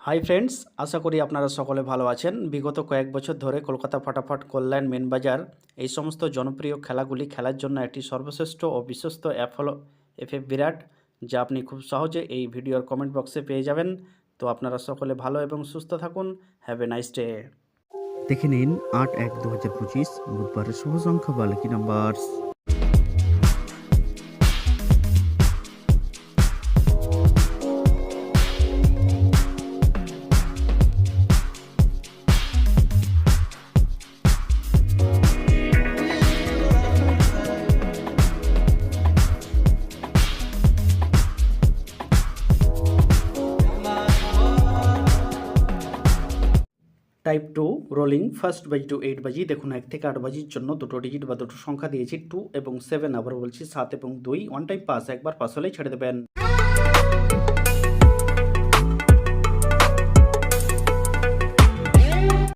Hi friends, আশা করি আপনারা সকলে ভালো আছেন। বিগত কয়েক বছর ধরে কলকাতা ফাটাফাট, কল্যাণ, মেনবাজার এই সমস্ত জনপ্রিয় খেলাগুলি খেলার জন্য একটি সর্বশ্রেষ্ঠ ও বিশ্বস্ত অ্যাপ হলো এফএফ বিরাট, যা আপনি খুব সহজে এই ভিডিওর কমেন্ট বক্সে পেয়ে যাবেন। তো আপনারা সকলে ভালো এবং সুস্থ থাকুন। Have a nice day. দেখে নিন ৮-১-২০২৫ বুধবারের শুভ সংখ্যা বা lucky numbers. Type 2 rolling first বাজি টু 8 বাজি। দেখুন 1 থেকে 8 বাজির জন্য দুটো ডিজিট বা দুটো সংখ্যা দিয়েছি 2 এবং 7। আবার বলছি 7 এবং 2। ওয়ান টাইম পাস, একবার পাস হলেই ছেড়ে দেবেন।